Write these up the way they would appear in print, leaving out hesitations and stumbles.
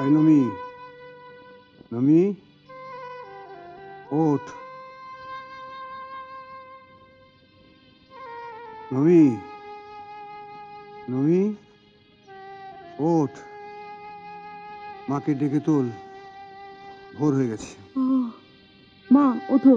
এই নমি, নমি, ওঠ। নমি, নমি, ওঠ। মাকে ডেকে তোল, ভোর হয়ে গেছে। মা ওঠো।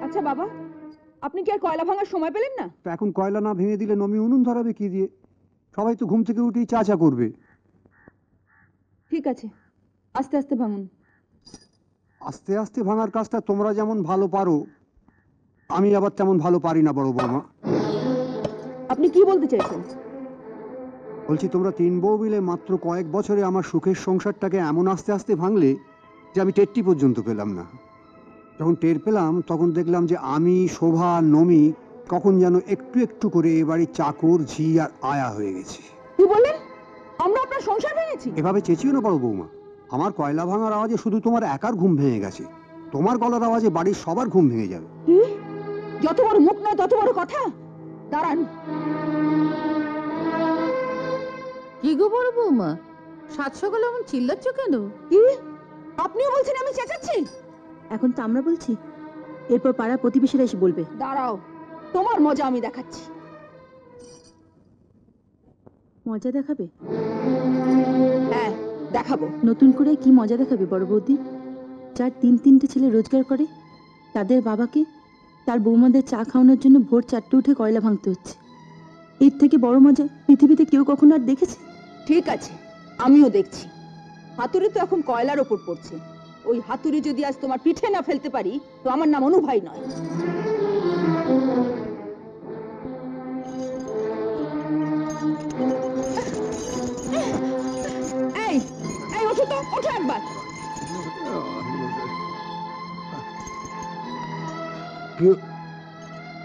আচ্ছা বাবা, আপনি কি আর কয়লা ভাঙার সময় পেলেন না? তা এখন কয়লা না ভেঙে দিলে নমি উনুন ধরাবে কি দিয়ে? সবাই তো ঘুম থেকে উঠেই চা চা করবে। ঠিক আছে, আস্তে আস্তে ভাঙুন। আস্তে আস্তে ভাঙার কাজটা তোমরা যেমন ভালো পারো, আমি আবার তেমন ভালো পারি না বড় বৌমা। আপনি কি বলতে চাইছেন? বলছি তোমরা তিন বউ মিলে মাত্র কয়েক বছরে আমার সুখের সংসারটাকে এমন আস্তে আস্তে ভাঙলে যে আমি টেরটি পর্যন্ত পেলাম না। যখন টের পেলাম তখন দেখলাম যে আমি, শোভা, নমি কখন যেন একটু একটু করে এ বাড়ির চাকর, ঝি আর আয়া হয়ে গেছি। কি বললেন? আমরা আপনার সংসার ভেঙেছি? এভাবে চেঁচিও না বড় বৌমা। আমার কয়লা ভাঙার আওয়াজে শুধু তোমার একার ঘুম ভেঙে গেছে, তোমার গলার আওয়াজে বাড়ির সবার ঘুম ভেঙে যাবে। কি? যত বড় মুখ নয় তত বড় কথা। দাঁড়ান। কি গো বড় বৌমা, সাত সকালে এমন চিল্লাচ্ছ কেন? কি? আপনিও বলছেন আমি চেঁচাচ্ছি? এখন তো আমরা বলছি, এরপর পাড়া প্রতিবেশীরা এসে বলবে। দাঁড়াও, তোমার মজা আমি দেখাচ্ছি। মজা দেখাবে? হ্যাঁ, দেখাবো। নতুন করে কি মজা দেখাবে বড় বৌদি? যার তিনটে ছেলে রোজগার করে, তাদের বাবাকে তার বৌমাদের চা খাওয়ানোর জন্য ভোর 4টে উঠে কয়লা ভাঙতে হচ্ছে। এর থেকে বড় মজা পৃথিবীতে কেউ কখনো আর দেখেছে? ঠিক আছে, আমিও দেখছি। হাতুড়ি তো এখন কয়লার ওপর পড়ছে। ওই হাতুড়ি যদি আজ তোমার পিঠে না ফেলতে পারি তো আমার নাম অনুভাই নয়। এই এই ওঠো তো, ওঠো একবার।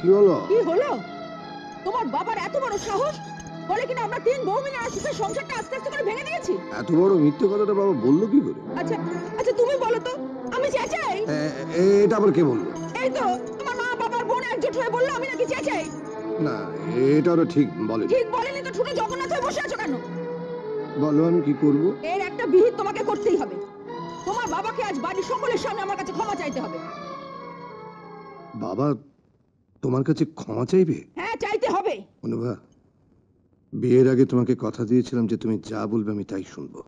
কি হলো? কি হলো? তোমার বাবার এত বড় সাহস, বলে কিনা আমরা তিন বউ মিলে সুখের সংসারটা আস্তে আস্তে করে ভেঙে দিয়েছি। এত বড় মিথ্যে কথাটা বাবা বললো কি করে? আচ্ছা আচ্ছা, তুমি বলো তো, আমি চেঁচাই? এটা আবার কে বললো? এই তো তোমার মা বাবার বোন একজোট হয়ে বললো আমি নাকি চেঁচাই। না, এটা ওরা ঠিক বলে। ঠিক বলেনি তো ছোট জগন্নাথ হয়ে বসে আছো কেন? বলো আমি কি করব? এর একটা বিহিত তোমাকে করতেই হবে। তোমার বাবাকে আজ বাড়ির সকলের সামনে আমার কাছে ক্ষমা চাইতে হবে। বাবা তোমার কাছে ক্ষমা চাইবে? হ্যাঁ, চাইতে হবে। অনুভা, বিয়ের আগে তোমাকে কথা দিয়েছিলাম যে তুমি যা বলবে আমি তাই শুনবো।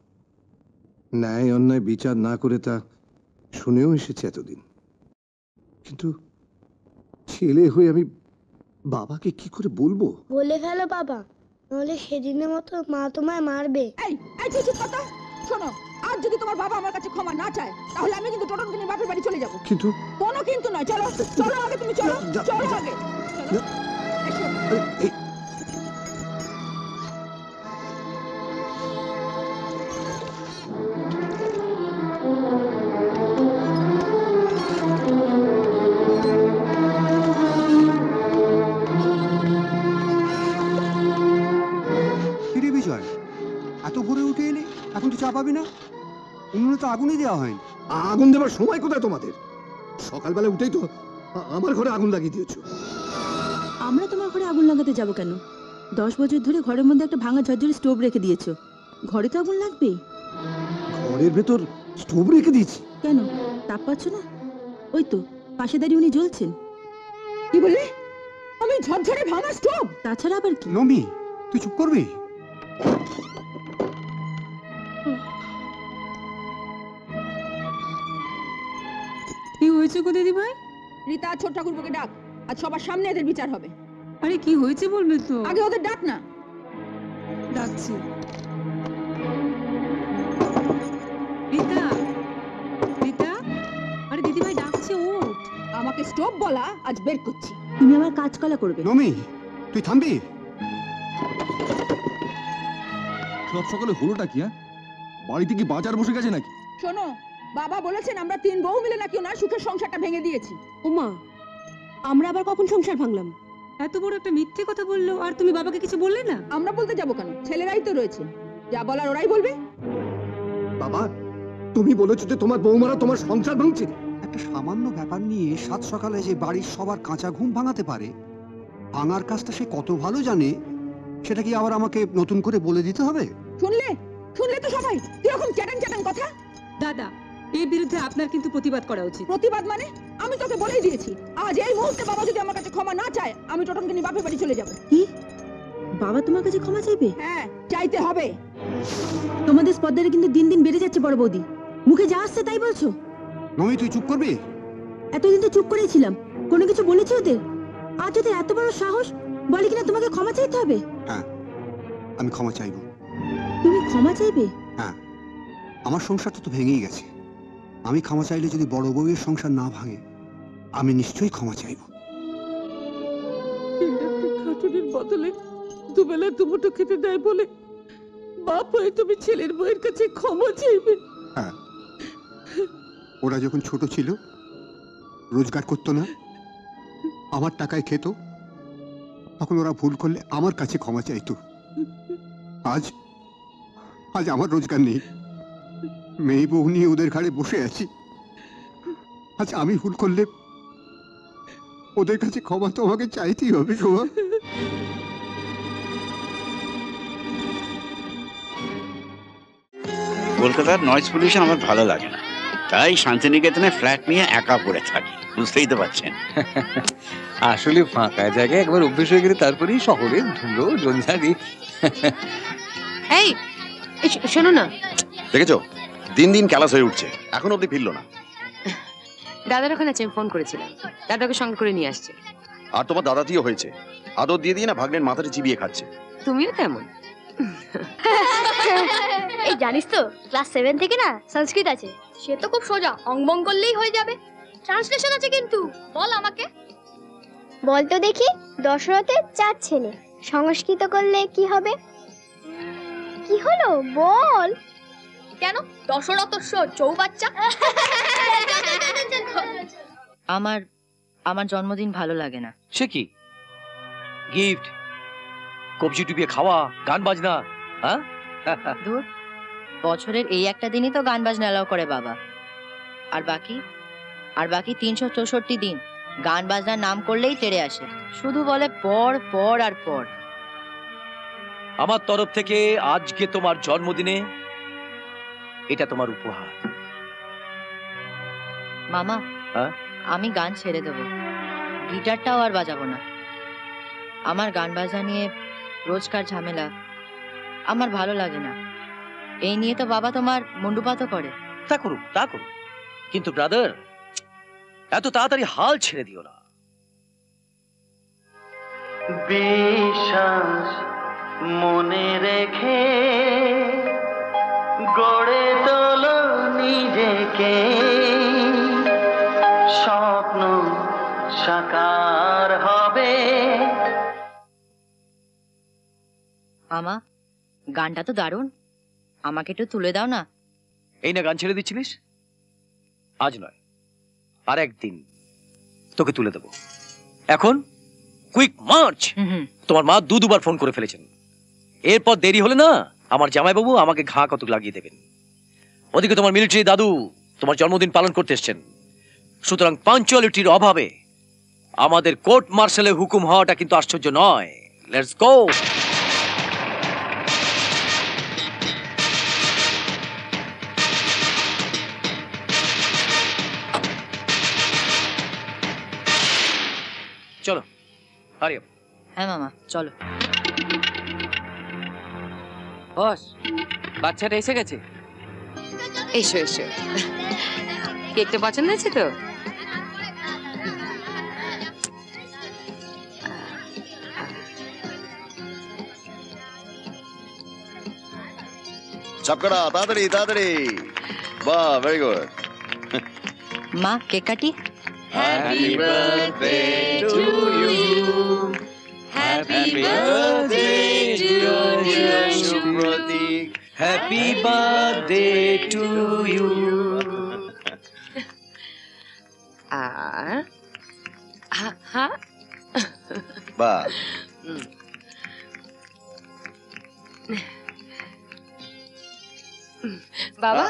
ন্যায় অন্যায় বিচার না করে তা শুনেও এসেছে এতদিন, কিন্তু ছেলে হয়ে আমি বাবাকে কি করে বলবো? বলে ফেলো বাবা, নাহলে সেদিনের মতো মা তোমায় মারবে। এই এই চুপ কথা শোনো, আজ যদি তোমার বাবা আমার কাছে ক্ষমা না চায় তাহলে আমি কিন্তু টোটনকে নিয়ে বাপের বাড়ি চলে যাব। কিন্তু কোনো কিন্তু নয়, চলো চলো আগে, তুমি চলো চলো আগে চলো। এসো। এই কিরে বিজয়, এত ভোরে উঠে এলি, এখন তো চা পাবি না? উনুনে তো আগুনই দেওয়া হয়নি। আগুন দেওয়ার সময় কোথায় তোমাদের? সকালবেলা উঠেই তো আমার ঘরে আগুন লাগিয়ে দিয়েছো। আমরা তোমার ঘরে আগুন লাগাতে যাব কেন? 10 বছর ধরে ঘরের মধ্যে একটা ভাঙা ঝরঝরে স্টোভ রেখে দিয়েছো, ঘরে তো আগুন লাগবেই। ঘরের ভেতর স্টোভ রেখে দিয়েছি। কেন, তাপ পাচ্ছ না? ওই তো পাশে দাঁড়িয়ে উনি জ্বলছেন। কি বললে? আমি ঝরঝরে ভাঙা স্টোভ? তাছাড়া আবার কি? নমি, তুই চুপ করবি? কি হয়েছে গো দিদি ভাই? রীতা, ছোট ঠাকুরকে ডাক, আজ সবার সামনে এদের বিচার হবে। আরে কি হয়েছে বলবে তো? আগে ওদের ডাক না। ডাকছি। রীতা, রীতা, আরে দিদি ভাই ডাকছে, ওঠ। আমাকে স্টোভ বলা আজ বের করছি। তুমি আমার কাজকলা করবে। নমি, তুই থামবি? সব সকালে হলোটা কি? বাড়িতে কি বাজার বসে গেছে নাকি? শোনো, বাবা বলেছেন আমরা 3 বউ মিলে নাকি ওনার সুখের সংসারটা ভেঙে দিয়েছি। ওমা, আমরা আবার কখন সংসার ভাঙলাম? এত বড় একটা মিথ্যে কথা বললো, আর তুমি বাবাকে কিছু বললে না? আমরা বলতে যাবো কেন? ছেলেরাই তো রয়েছে, যা বলার ওরাই বলবে। বাবা, তুমি বলেছো যে তোমার বৌমারা তোমার সংসার ভাঙছে। একটা সামান্য ব্যাপার নিয়ে সাত সকালে যে বাড়ির সবার কাঁচা ঘুম ভাঙাতে পারে, ভাঙার কাজটা সে কত ভালো জানে, সেটা কি আবার আমাকে নতুন করে বলে দিতে হবে? শুনলে শুনলে তো সবাই কিরকম চ্যাটাং চ্যাটাং কথা। দাদা, এর বিরুদ্ধে আপনার কিন্তু প্রতিবাদ করা উচিত। প্রতিবাদ মানে? আমি তোকে বলেই দিয়েছি, আজ এই মুহূর্তে বাবা যদি আমার কাছে ক্ষমা না চায় আমি টোটনকে নিয়ে বাপের বাড়ি চলে যাব। কি? বাবা তোমার কাছে ক্ষমা চাইবে? হ্যাঁ, চাইতে হবে। তোমাদের স্পর্ধাটা কিন্তু দিন দিন বেড়ে যাচ্ছে বড় বৌদি, মুখে যা আসছে তাই বলছো। নমি, তুই চুপ করবি? এতদিন তো চুপ করেই ছিলাম, কোনো কিছু বলেছি ওদের? আজ ওদের এত বড় সাহস, বলে কিনা তোমাকে ক্ষমা চাইতে হবে। হ্যাঁ, আমি ক্ষমা চাইবো। তুমি ক্ষমা চাইবে? হ্যাঁ, আমার সংসারটা তো ভেঙেই গেছে। আমি ক্ষমা চাইলে যদি বড় বউয়ের সংসার না ভাঙে, আমি নিশ্চয়ই ক্ষমা চাইবো। খাটুনির বদলে দুবেলা দুমুঠো খেতে দেয় বলে বাপ হয়ে তুমি ছেলের বউয়ের কাছে ক্ষমা চাইবে? হ্যাঁ, ওরা যখন ছোট ছিল, রোজগার করতো না, আমার টাকায় খেত, তখন ওরা ভুল করলে আমার কাছে ক্ষমা চাইতো। আজ আজ আমার রোজগার নেই, মেয়ে বউ নিয়ে ওদের ঘাড়ে বসে আছি। আজ আমি ভুল করলে ওদের কাছে ক্ষমা তো আমাকে চাইতেই হবে। শোভা, কলকাতার নয়েজ পলিউশন আমার ভালো লাগে না, তাই শান্তিনিকেতনে ফ্ল্যাট নিয়ে একা পড়ে থাকি, বুঝতেই তো পারছেন। আসলে ফাঁকা জায়গায় একবার অভ্যেস হয়ে গেলে তারপরেই শহরের ধুলো জঞ্জালি। এই শোনো না, দেখেছো, দিন দিন ক্যালাস হয়ে উঠছে, এখন অব্দি ফিরলো না। দাদার ওখানে আছে, আমি ফোন করেছিলাম, দাদাকে সঙ্গে করে নিয়ে আসছে। আর তোমার দাদাতিও হয়েছে, আদর দিয়ে দিয়ে না ভাগ্নের মাথাটা চিবিয়ে খাচ্ছে। তুমিও তেমন। এই জানিস তো ক্লাস 7 থেকে না সংস্কৃত আছে, সে তো খুব সোজা, অঙ্গবং করলেই হয়ে যাবে। ট্রান্সলেশন আছে কিন্তু, বল আমাকে। বল তো দেখি, দশরথের 4 ছেলে, সংস্কৃত করলে কি হবে? কি হলো বল। কেন দশরথ চৌবাচ্চা? আমার জন্মদিন ভালো লাগে না। সে কি গিফট, কবজি টুপিয়ে খাওয়া, গান বাজনা? হ্যাঁ, ধুর, বছরের এই একটা দিনই তো গান বাজনা এলাও করে বাবা, আর বাকি 364 দিন গান বাজনার নাম করলেই তেড়ে আসে, শুধু বলে পড় পড় আর পড়। আমার তরফ থেকে আজকে তোমার জন্মদিনে এটা তোমার উপহার। মামা, হ্যাঁ? আমি গান ছেড়ে দেব, গিটারটাও আর বাজাবো না। আমার গান বাজনা নিয়ে রোজকার ঝামেলা আমার ভালো লাগে না। এই নিয়ে তো বাবা তোমার মুন্ডুপাতও করে। তা করুক, কিন্তু ব্রাদার, এত তাড়াতাড়ি হাল ছেড়ে দিও না। বিশ্বাস মনে রেখে গড়ে তোল থেকে স্বপ্ন সাকার হবে। আমা, গানটা তো দারুণ, আমাকে একটু তুলে দাও না। এই না গান ছেড়ে দিচ্ছিলিস? আজ নয়, আর একদিন তোকে তুলে দেবো। এখন কুইক মার্চ। তোমার মা দুবার ফোন করে ফেলেছেন, এরপর দেরি হলে না আমার জামাইবাবু আমাকে ঘা কত লাগিয়ে দেবেন। ওদিকে তোমার মিলিটারি দাদু তোমার জন্মদিন পালন করতে এসছেন, সুতরাং পাঞ্চুয়ালিটির অভাবে আমাদের কোর্ট মার্শালে হুকুম হওয়াটা কিন্তু আশ্চর্য নয়। Let's go. চলো, হারি আপ। হ্যাঁ মামা, চলো। বস, বাচ্চাটা এসে গেছে। এসো এসো, কেকটা পছন্দ হয়েছে তো? চাপকড়া, তাড়াতাড়ি তাড়াতাড়ি। বাহ, ভেরি গুড। মা, কেক কাটি। Happy birthday to you, happy birthday to you Supratik, happy birthday to you. বাহ, বাবা,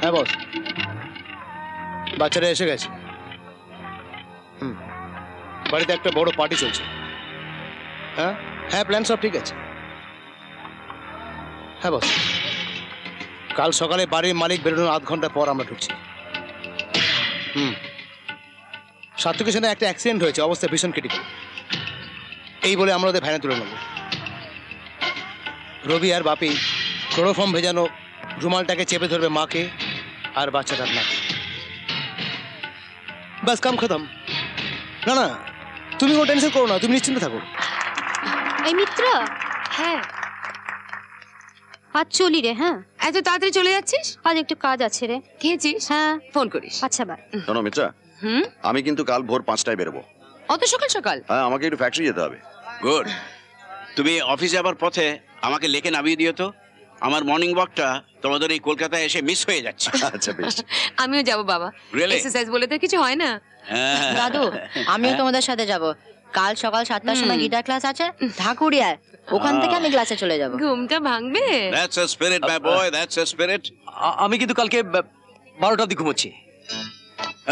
হ্যাঁ বস, বাচ্চারা এসে গেছে। বাড়িতে একটা বড় পার্টি চলছে। হ্যাঁ হ্যাঁ, প্ল্যান সব ঠিক আছে। হ্যাঁ বস, কাল সকালে বাড়ির মালিক বেরোনোর আধ ঘন্টা পর আমরা ঢুকছি। সাত্তুকের সাথে একটা অ্যাক্সিডেন্ট হয়েছে, অবস্থা ভীষণ ক্রিটিক্যাল। এই বলে আমরা ওদের ভ্যানে তুলে নেব। রবি আর বাপি ক্লোরোফর্ম ভেজানো রুমালটাকে চেপে ধরবে মাকে আর বাচ্চাটার নাকে। বাস, কাম খতম। না না, তুমি কোনো টেনশন করো না, তুমি নিশ্চিন্ত থাকো। এই মিত্র, হ্যাঁ আজ চলি রে। হ্যাঁ, এত তাড়াতাড়ি চলে যাচ্ছিস? আজ একটু কাজ আছে রে। খেয়েছিস? হ্যাঁ, ফোন করিস। আচ্ছা বা। শোনো মিত্রা, আমি কিন্তু কাল ভোর 5টায় বেরোবো। অত সকাল সকাল? হ্যাঁ, আমাকে একটু ফ্যাক্টরি যেতে হবে। গুড। তুমি অফিস যাবার পথে আমাকে লেখে নামিয়ে দিও তো, আমার মর্নিং ওয়াকটা তোমাদের এই কলকাতায় এসে মিস হয়ে যাচ্ছে। আচ্ছা বেশ। আমিও যাব বাবা, Really? এক্সারসাইজ বলে তো কিছু হয় না। দাদু, আমিও তোমাদের সাথে যাব। কাল সকাল 7টার সময় গিটার ক্লাস আছে ঢাকুরিয়ায়, ওখান থেকে আমি ক্লাসে চলে যাব। ঘুমটা ভাঙবে। That's a spirit, my boy, that's a spirit. আমি কিন্তু কালকে 12টা অবধি ঘুমোচ্ছি।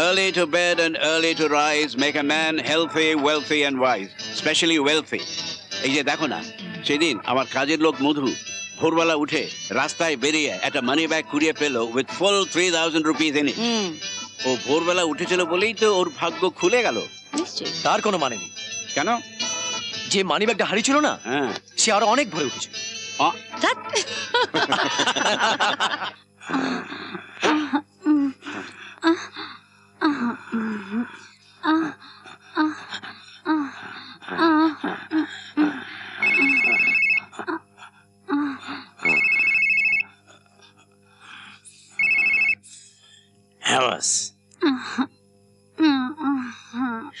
Early to bed and early to rise make a man healthy, wealthy and wise, especially wealthy. এই যে দেখো না, সেদিন আমার কাজের লোক মধু ভোরবেলা উঠে রাস্তায় বেরিয়ে একটা মানি ব্যাগ কুড়িয়ে পেল with full 3000 rupees in it. ও ভোরবেলা উঠেছিল বলেই তো ওর ভাগ্য খুলে গেল। তার কোনো মানে নেই। কেন? যে মানি ব্যাগটা হারিয়েছিল না, সে আরো অনেক ভরে উঠেছে।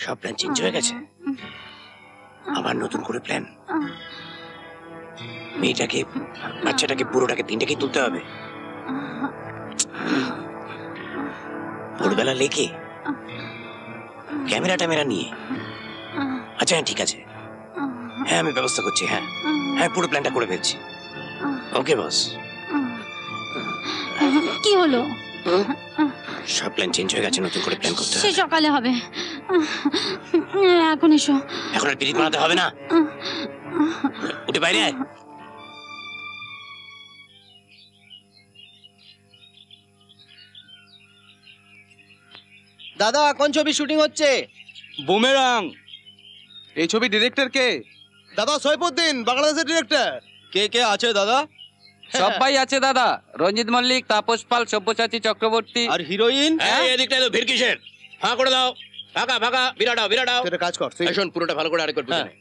সব প্ল্যান চেঞ্জ হয়ে গেছে, আবার নতুন করে প্ল্যান। মেয়েটাকে, বাচ্চাটাকে, পুরোটাকে, তিনটাকে তুলতে হবে। ভোরবেলা লেকে ক্যামেরা ট্যামেরা নিয়ে। আচ্ছা হ্যাঁ, ঠিক আছে, হ্যাঁ আমি ব্যবস্থা করছি। হ্যাঁ হ্যাঁ, পুরো প্ল্যানটা করে ফেলছি। ওকে বস। কি হলো? সব প্ল্যান চেঞ্জ হয়ে গেছে, নতুন করে প্ল্যান করতে সে হবে। সকালে হবে। এখন এসো। এখন আর পিরিত বানাতে হবে না, উঠে বাইরে আয়। দাদা, কোন ছবি শুটিং হচ্ছে? বুমেরাং। এই ছবি ডিরেক্টর কে? দাদা সৈফুদ্দিন, বাংলাদেশের ডিরেক্টর। কে কে আছে দাদা? সবাই আছে দাদা, রঞ্জিত মল্লিক, তাপস পাল, সব্যসাচী চক্রবর্তী। আর হিরোইন? এদিকটা এলো ভিড় কিসের? ফাঁ করে দাও। ফাঁকা ফাঁকা বিরাটাও বিরাটাও তুই একটা কাজ কর, শোন পুরোটা ভালো করে আরেকবার বুঝে নে।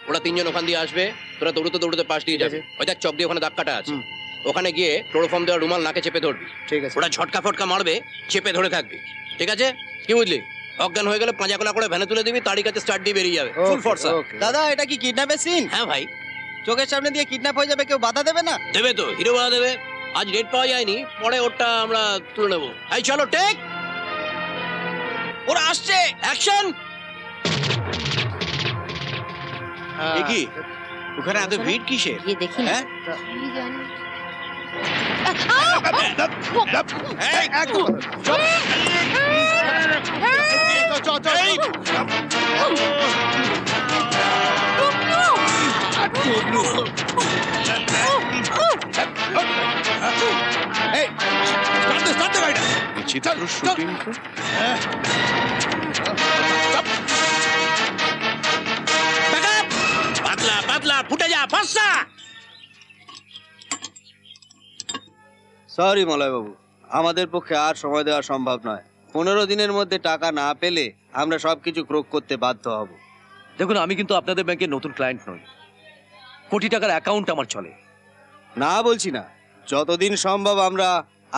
ওরা তিনজন ওখান দিয়ে আসবে, তোরা দৌড়তে দৌড়তে পাশ দিয়ে যাবে। ওই দেখ চক দিয়ে ওখানে দাগ কাটা আছে, ওখানে গিয়ে ক্লোরোফর্ম দেওয়া রুমাল নাকে চেপে ধরবি। ঠিক আছে। ওরা ঝটকা ফটকা মারবে, চেপে ধরে থাকবি, ঠিক আছে? কি বুঝলি? অজ্ঞান হয়ে গেলে পাঁজা কোলা করে ভ্যানে তুলে দিবি, তারই কাছে স্টার্ট দিয়ে বেরিয়ে যাবে। ফুল ফোর্স। দাদা এটা কি কিডন্যাপের সিন? হ্যাঁ ভাই, চোখের সামনে দিয়ে কিডন্যাপ হয়ে যাবে, কেউ বাধা দেবে না? দেবে তো, হিরো বাধা দেবে। আজ রেট পাওয়া যায়নি, পরে ওটা আমরা তুলে নেবো। এই চলো টেক, ওরা আসছে, অ্যাকশন। কি ওখানে এত ভিড় কিসের? গিয়ে দেখি না। পাতলা পাতলা ফুটে যা ফর্সা। সরি মলয় বাবু, আমাদের পক্ষে আর সময় দেওয়া সম্ভব নয়। 15 দিনের মধ্যে টাকা না পেলে আমরা সবকিছু ক্রোক করতে বাধ্য হব। দেখুন, আমি কিন্তু আপনাদের ব্যাংকের নতুন ক্লায়েন্ট নই, কোটি টাকার অ্যাকাউন্ট আমার চলে। না বলছি না, যতদিন সম্ভব আমরা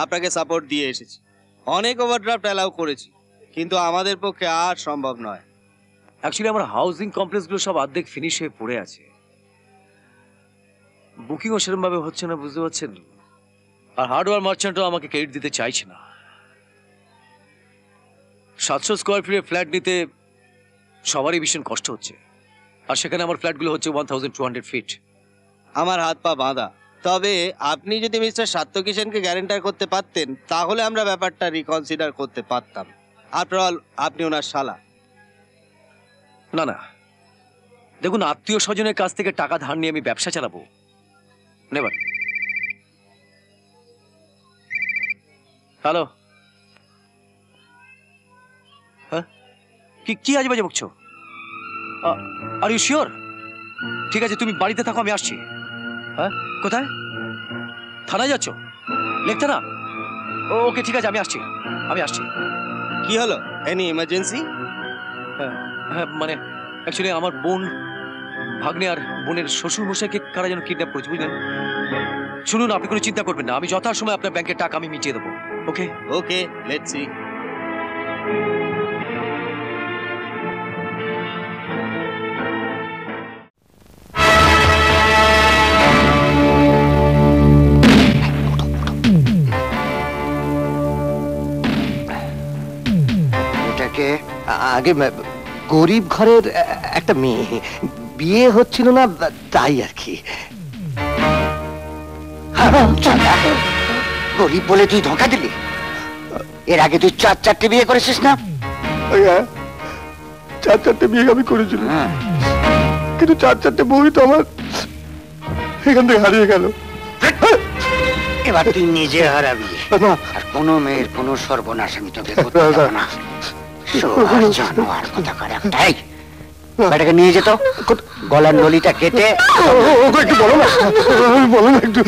আপনাকে সাপোর্ট দিয়ে এসেছি, অনেক ওভারড্রাফট অ্যালাউ করেছি, কিন্তু আমাদের পক্ষে আর সম্ভব নয়। অ্যাকচুয়ালি আমার হাউজিং কমপ্লেক্সগুলো সব অর্ধেক ফিনিশ হয়ে পড়ে আছে, বুকিংও সেরকম ভাবে হচ্ছে না, বুঝতে পারছেন? আর হার্ডওয়্যার মার্চেন্টও আমাকে ক্রেডিট দিতে চাইছে না। 700 স্কোয়ার ফিটের ফ্ল্যাট নিতে সবারই ভীষণ কষ্ট হচ্ছে, আর সেখানে আমার ফ্ল্যাটগুলো হচ্ছে 1200 ফিট। আমার হাত পা বাঁধা। তবে আপনি যদি মিস্টার সাত্যকিশনকে গ্যারেন্টার করতে পারতেন, তাহলে আমরা ব্যাপারটা রিকনসিডার করতে পারতাম। আফটার অল আপনি ওনার শালা। না না, দেখুন, আত্মীয় স্বজনের কাছ থেকে টাকা ধার নিয়ে আমি ব্যবসা চালাবো নেভার। হ্যালো, হ্যাঁ, কি আজে বাজে বকছো? Are you sure? ঠিক আছে, তুমি বাড়িতে থাকো, আমি আসছি। হ্যাঁ, কোথায়? থানায় যাচ্ছ? লেখ থানা? ওকে, ঠিক আছে, আমি আসছি। কি হলো? Any emergency? হ্যাঁ, মানে অ্যাকচুয়ালি আমার বোন, ভাগ্নে আর বোনের শ্বশুর মশাইকে কারা যেন কিডন্যাপ করেছে, বুঝলেন? শুনুন, আপনি কোনো চিন্তা করবেন না, আমি যথাসময় আপনার ব্যাংকের টাকা আমি মিটিয়ে দেবো। ওকে ওকে, লেটস সি। এটাকে আগে গরিব ঘরের একটা মেয়ে, বিয়ে হচ্ছিল না তাই আর কি। গরিব বলে তুই ধোঁকা দিলি? এর আগে তুই 4-4টে বিয়ে করেছিস না? 4-4টে বিয়ে আমি করেছিলাম, কিন্তু 4-4টে বই তো আমার এখান থেকে হারিয়ে গেল। এবার তুই নিজে হারাবি, আর কোনো মেয়ের কোনো সর্বনাশ আমি তোকে করতে দেব না। জানোয়ার কথা করে একটাই, বেটাকে নিয়ে যেত, গলার নলিটা কেটে। একটু বলো না, বলো না একটু,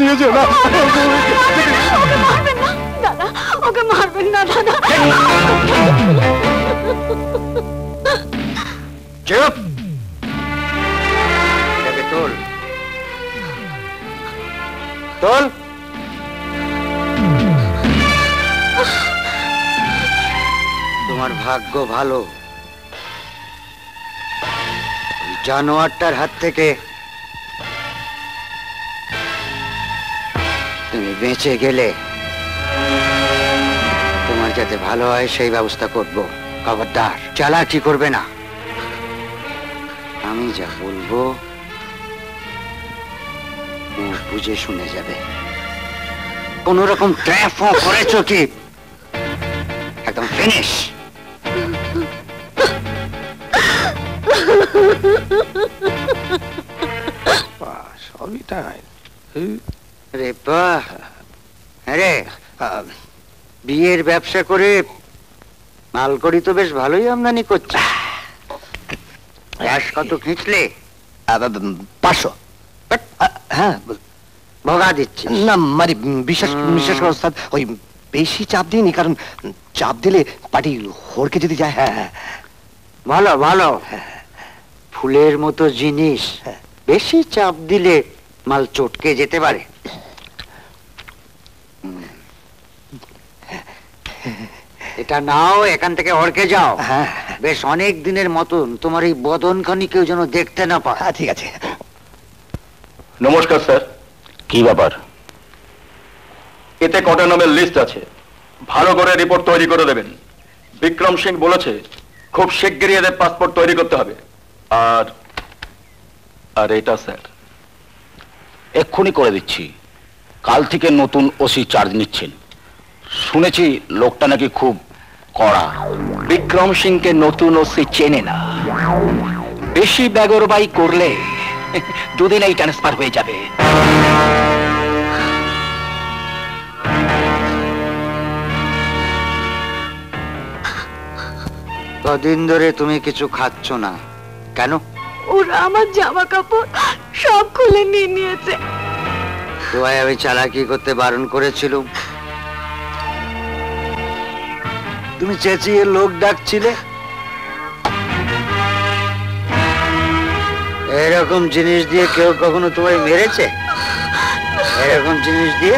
নিয়ে যাও না। দাদা, ওকে মারবেন না দাদা। চুপ! তোল তোল। তোমার ভাগ্য ভালো, জানোয়ারটার হাত থেকে তুমি বেঁচে গেলে। তোমার যাতে ভালো হয় সেই ব্যবস্থা করব। খবরদার চালাকি করবে না, আমি যা বলবো বুঝে শুনে যাবে। কোন রকম ট্র্যাপ করেছো কি? একদম ফিনিশ। সবই তাই রে বাহ! আরে বিয়ের ব্যবসা করে মালকড়ি তো বেশ ভালোই আমদানি করছে। ক্যাশ কত খিঁচলে? 500। হ্যাঁ, ভগা দিচ্ছি না, মানে বিশেষ বিশেষ ওস্তাদ, ওই বেশি চাপ দিইনি, কারণ চাপ দিলে পাটি হড়কে যদি যায়। হ্যাঁ হ্যাঁ, ভালো ভালো। ফুলের মতো জিনিস বেশি চাপ দিলে মাল চটকে যেতে পারে। এটা নাও, এখান থেকে হড়কে যাও। বেশ অনেক দিনের মতন তোমার এই বদনখানি কেউ যেন দেখতে না পায়। ঠিক আছে। নমস্কার স্যার। কি ব্যাপার? এতে কটা নামের লিস্ট আছে, ভালো করে রিপোর্ট তৈরি করে দেবেন। বিক্রম সিং বলেছে খুব শিগগিরই এদের পাসপোর্ট তৈরি করতে হবে। আর আর এটা স্যার এক্ষুনি করে দিচ্ছি। কাল থেকে নতুন ওসি চার্জ নিচ্ছেন, শুনেছি লোকটা নাকি খুব কড়া। বিক্রম সিংকে নতুন ওসি চেনে না, বেশি বেগরবাই করলে দুদিনেই ট্রান্সফার হয়ে যাবে। কদিন ধরে তুমি কিছু খাচ্ছ না কেন? ওরা আমার জামা কাপড় সব খুলে নিয়ে নিয়েছে। তোমায় আমি চালাকি করতে বারণ করেছিলাম, তুমি চেঁচিয়ে লোক ডাকছিলে। এরকম জিনিস দিয়ে কেউ কখনো তোমায় মেরেছে? এরকম জিনিস দিয়ে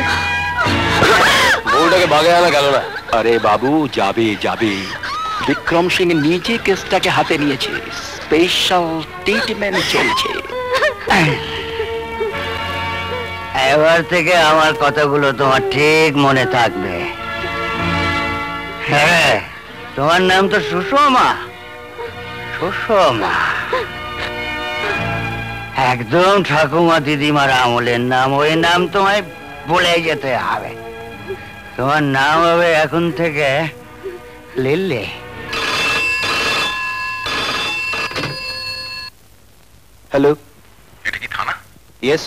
বউটাকে বাগে আনা গেল না। আরে বাবু, যাবে যাবে। বিক্রম সিং নিজে কেসটাকে হাতে নিয়েছে, স্পেশাল ট্রিটমেন্ট চলছে। এবার থেকে আমার কথাগুলো তোমার ঠিক মনে থাকবে। হ্যাঁ, তোমার নাম তো সুষমা। সুষমা একদম ঠাকুমা দিদিমার আমলের নাম। ওই নাম তোমায় বলে যেতে হবে। তোমার নাম হবে এখন থেকে লিল্লি। হ্যালো, এটা কি থানা? ইয়েস,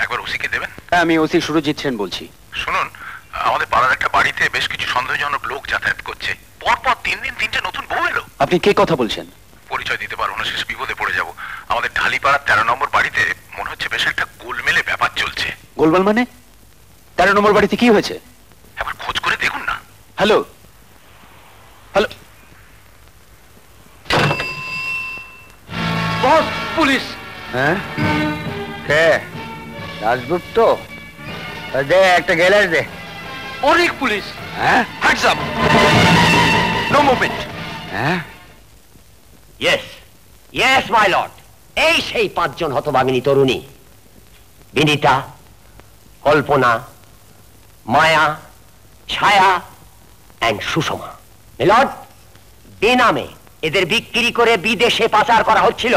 একবার ওসিকে দেবেন? আমি ওসি সুরজিৎ সেন বলছি। শুনুন, আমাদের পাড়ার একটা বাড়িতে বেশ কিছু সন্দেহজনক লোক যাতায়াত করছে। পরপর 3 দিন 3টে নতুন বউ এলো। আপনি কে কথা বলছেন? পরিচয় দিতে পারবো না, শেষ বিপদে পড়ে যাব। আমাদের ঢালিপাড়ার 13 নম্বর বাড়িতে মনে হচ্ছে বেশ একটা গোলমেলে ব্যাপার চলছে। গোলমাল মানে? 13 নম্বর বাড়িতে কি হয়েছে? একবার খোঁজ করে দেখুন না। হ্যালো হ্যালো, বস, পুলিশ। হ্যাঁ, কে? রাজগুপ্ত? দে একটা গ্যালারি দে। অনেক পুলিশ। হ্যাঁ, হ্যান্ডস আপ, নো মুভমেন্ট। হ্যাঁ, ইয়েস ইয়েস মাই লর্ড। এই সেই 5 জন হতভাগিনী তরুণী, বিনিতা, কল্পনা, মায়া, ছায়া এন্ড সুষমা। মিলর্ড, বেনামে এদের বিক্রি করে বিদেশে পাচার করা হচ্ছিল।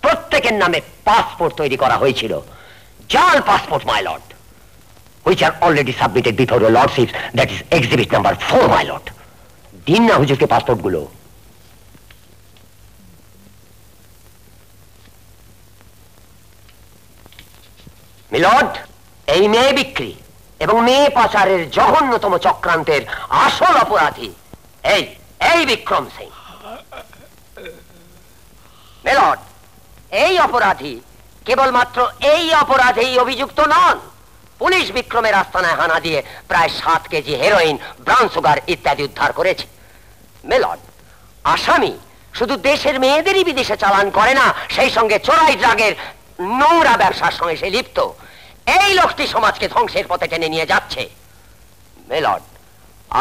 প্রত্যেকের নামে পাসপোর্ট তৈরি করা হয়েছিল, জাল passport my lord, which are already submitted before your lordship, that is exhibit number 4 my lord. দিন না হুজুরকে পাসপোর্ট গুলো। মিলর্ড, এই মেয়ে বিক্রি এবং মেয়ে পাচারের জঘন্যতম চক্রান্তের আসল অপরাধী এই এই বিক্রম সিং। মিলর্ড, এই অপরাধী কেবলমাত্র এই অপরাধেই অভিযুক্ত নন। পুলিশ বিক্রমের আস্তানায় হানা দিয়ে প্রায় 7 কেজি হেরোইন, ব্রাউন সুগার ইত্যাদি উদ্ধার করেছে। মিলর্ড, আসামি শুধু দেশের মেয়েদেরই বিদেশে চালান করে না, সেই সঙ্গে চোরাই ড্রাগের নোংরা ব্যবসার সঙ্গে সে লিপ্ত। এই লোকটি সমাজকে ধ্বংসের পথে টেনে নিয়ে যাচ্ছে। মিলর্ড,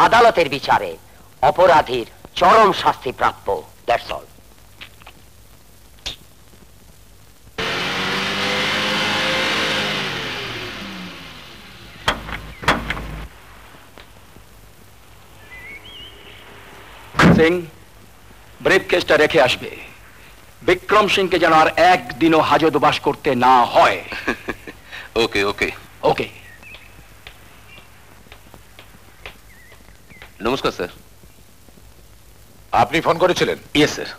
আদালতের বিচারে অপরাধীর চরম শাস্তি প্রাপ্য। That's all. সিং, ব্রিফ কেসটা রেখে আসবে। বিক্রম সিংকে যেন আর একদিনও হাজতবাস করতে না হয়। ওকে ওকে ওকে। নমস্কার স্যার। আপনি ফোন করেছিলেন? Yes sir.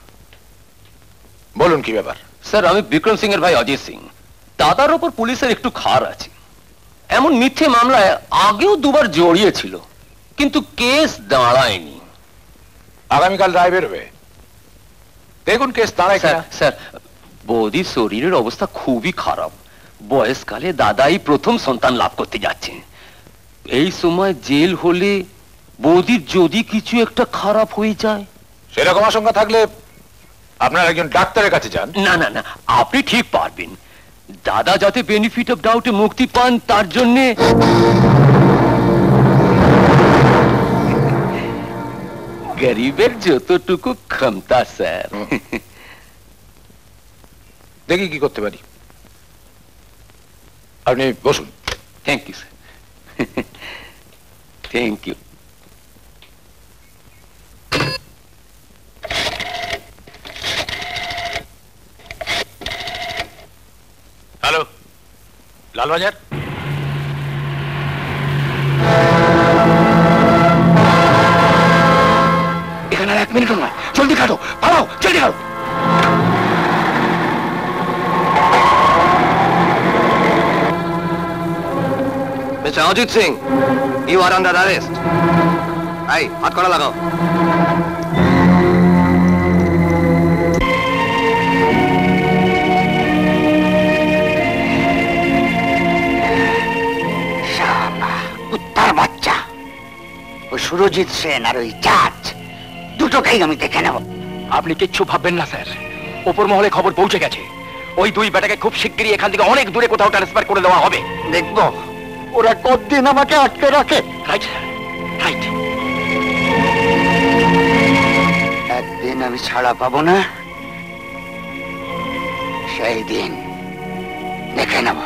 বলুন কি ব্যাপার? স্যার, আমি বিক্রম সিং এর ভাই অজিত সিং। দাদার ওপর পুলিশের একটু খার আছে। এমন মিথ্যে মামলায় আগেও 2বার জড়িয়েছিল, কিন্তু কেস দাঁড়ায়নি। আগামীকাল রায় বেরোবে, দেখুন কেস দাঁড়ায় কিনা। স্যার, বৌদির শরীরের অবস্থা খুবই খারাপ। বয়সকালে দাদাই প্রথম সন্তান লাভ করতে যাচ্ছে। এই সময় জেল হলে বৌদির যদি কিছু একটা খারাপ হয়ে যায়? সেরকম আশঙ্কা থাকলে আপনার একজন ডাক্তারের কাছে যান। না না না, আপনি ঠিক পারবেন। দাদা যাতে বেনিফিট অফ ডাউটে মুক্তি পান তার জন্যে গরিবের যতটুকু ক্ষমতা স্যার। দেখি কি করতে পারি। আপনি বসুন। Thank you sir, thank you. Hello, Lalbazar. এখানে আর 1 মিনিটও নয়, জলদি কাটো, পালাও, জলদি কাটো। Mister Ajit Singh, you are under arrest. এই হাত কড়া লাগাও। কুত্তার বাচ্চা, ওই সুরজিৎ সেন আর ওই জাজ দুটোকেই আমি দেখে নেব। আপনি কিচ্ছু ভাববেন না স্যার, ওপর মহলে খবর পৌঁছে গেছে। ওই 2 বেটাকে খুব শিগগিরই এখান থেকে অনেক দূরে কোথাও ট্রান্সফার করে দেওয়া হবে। দেখব ওরা কতদিন আমাকে আটকে রাখে। Right sir, right. একদিন আমি ছাড়া পাবো না, সেই দিন দেখে নেব।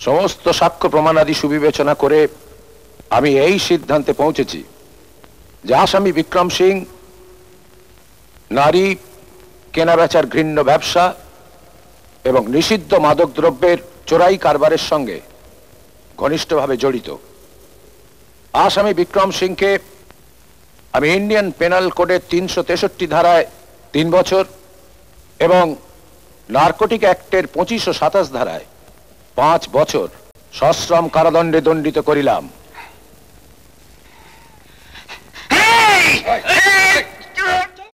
সমস্ত সাক্ষ্য প্রমাণাদি সুবিবেচনা করে আমি এই সিদ্ধান্তে পৌঁছেছি যে আসামি বিক্রম সিং নারী কেনাবেচার ঘৃণ্য ব্যবসা এবং নিষিদ্ধ মাদক দ্রব্যের চোরাই কারবারের সঙ্গে ঘনিষ্ঠভাবে জড়িত। আসামি বিক্রম সিংকে আমি ইন্ডিয়ান পেনাল কোডের 363 ধারায় 3 বছর এবং নার্কোটিক অ্যাক্টের 25 ও 27 ধারায় 5 বছর সশ্রম কারাদণ্ডে দণ্ডিত করিলাম।